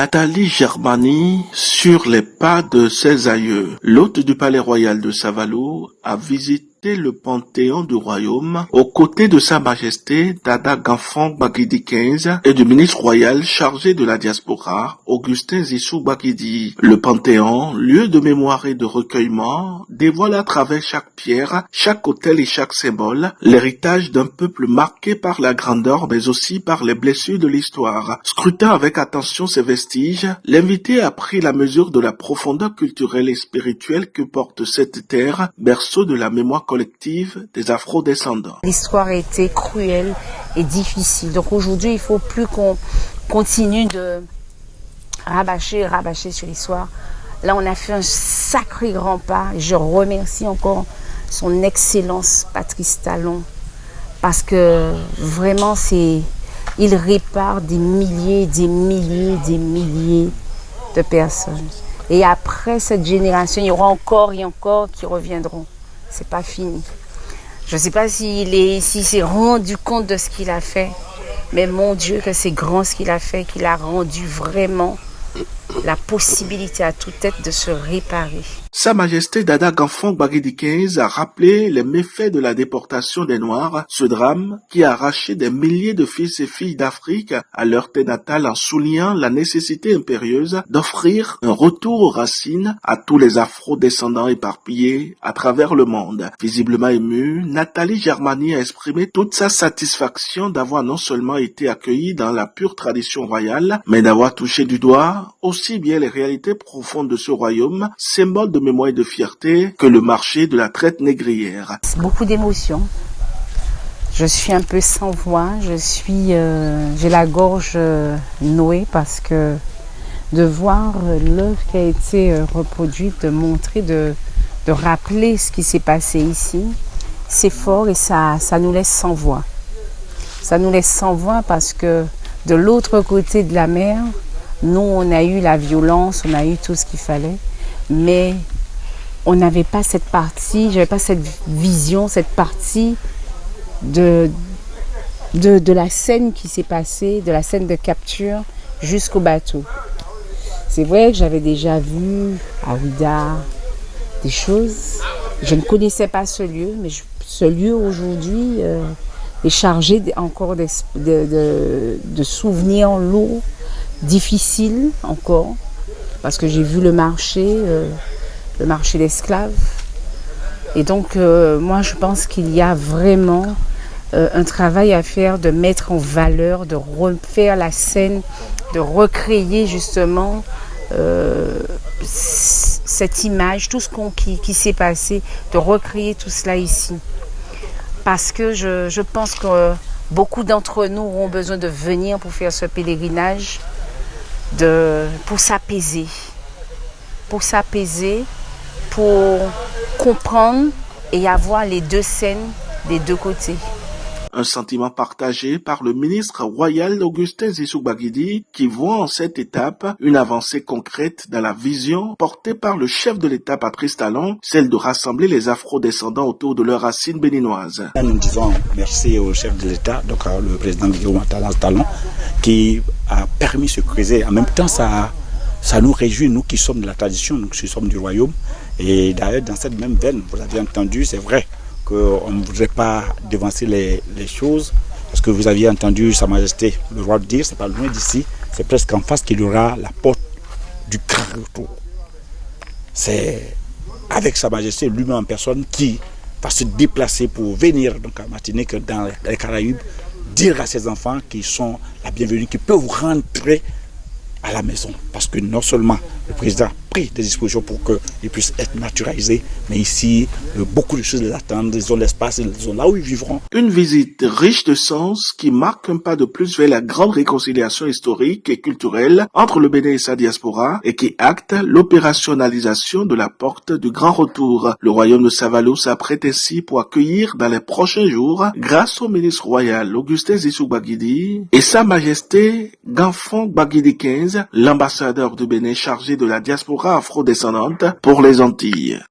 Nathalie Germani sur les pas de ses aïeux. L'hôte du palais royal de Savalou a visité le panthéon du royaume aux côtés de Sa Majesté Dada Gamfong Baguidi XV et du ministre royal chargé de la diaspora Augustin Zissou Baguidi. Le panthéon, lieu de mémoire et de recueillement, dévoile à travers chaque pierre, chaque autel et chaque symbole l'héritage d'un peuple marqué par la grandeur mais aussi par les blessures de l'histoire. Scrutant avec attention ces vestiges, l'invité a pris la mesure de la profondeur culturelle et spirituelle que porte cette terre, berceau de la mémoire collective des afro-descendants. L'histoire a été cruelle et difficile. Donc aujourd'hui, il ne faut plus qu'on continue de rabâcher sur l'histoire. Là, on a fait un sacré grand pas. Je remercie encore son Excellence Patrice Talon parce que vraiment, il répare des milliers de personnes. Et après cette génération, il y aura encore et encore qui reviendront. C'est pas fini. Je ne sais pas s'il s'est rendu compte de ce qu'il a fait, mais mon Dieu, que c'est grand ce qu'il a fait, qu'il a rendu vraiment la possibilité à toute tête de se réparer. Sa Majesté Dada Gamfong Baguidi XV a rappelé les méfaits de la déportation des Noirs, ce drame qui a arraché des milliers de fils et filles d'Afrique à leur terre natale en soulignant la nécessité impérieuse d'offrir un retour aux racines à tous les afro-descendants éparpillés à travers le monde. Visiblement émue, Nathalie Germani a exprimé toute sa satisfaction d'avoir non seulement été accueillie dans la pure tradition royale, mais d'avoir touché du doigt aussi bien les réalités profondes de ce royaume, symbole de mémoire et de fierté, que le marché de la traite négrière. Beaucoup d'émotions. Je suis un peu sans voix, j'ai la gorge nouée parce que de voir l'œuvre qui a été reproduite, de montrer, de rappeler ce qui s'est passé ici, c'est fort et ça nous laisse sans voix. Ça nous laisse sans voix parce que de l'autre côté de la mer, nous, on a eu la violence, on a eu tout ce qu'il fallait, mais on n'avait pas cette partie, j'avais pas cette vision, cette partie de la scène qui s'est passée, de la scène de capture jusqu'au bateau. C'est vrai que j'avais déjà vu à Ouidah des choses. Je ne connaissais pas ce lieu, mais ce lieu aujourd'hui est chargé encore de souvenirs lourds, difficiles encore, parce que j'ai vu le marché d'esclaves. Et donc, moi, je pense qu'il y a vraiment un travail à faire de mettre en valeur, de refaire la scène, de recréer justement cette image, tout ce qui s'est passé, de recréer tout cela ici. Parce que je pense que beaucoup d'entre nous auront besoin de venir pour faire ce pèlerinage, pour s'apaiser, pour comprendre et avoir les deux scènes des deux côtés. Un sentiment partagé par le ministre royal Augustin Zissou Baguidi qui voit en cette étape une avancée concrète dans la vision portée par le chef de l'État Patrice Talon, celle de rassembler les afro-descendants autour de leurs racines béninoises. Nous disons merci au chef de l'État, donc le président Guillaume Talon, qui a permis ce creuset. En même temps, ça nous réjouit, nous qui sommes de la tradition, nous qui sommes du royaume. Et d'ailleurs, dans cette même veine, vous avez entendu, c'est vrai qu'on ne voudrait pas devancer les choses, parce que vous aviez entendu Sa Majesté le roi dire, c'est pas loin d'ici, c'est presque en face qu'il y aura la porte du grand retour. C'est avec Sa Majesté lui-même en personne qui va se déplacer pour venir donc à Martinique, dans les Caraïbes, dire à ses enfants qu'ils sont la bienvenue, qu'ils peuvent rentrer à la maison, parce que non seulement le président a pris des dispositions pour qu'ils puissent être naturalisés, mais ici, beaucoup de choses les attendent, ils ont l'espace, ils ont là où ils vivront. Une visite riche de sens qui marque un pas de plus vers la grande réconciliation historique et culturelle entre le Bénin et sa diaspora et qui acte l'opérationnalisation de la porte du grand retour. Le royaume de Savalou s'apprête ainsi pour accueillir dans les prochains jours, grâce au ministre royal Augustin Zissou Baguidi et Sa Majesté Gamfong Baguidi XV, l'ambassadeur du Bénin chargé de la diaspora afro-descendante pour les Antilles.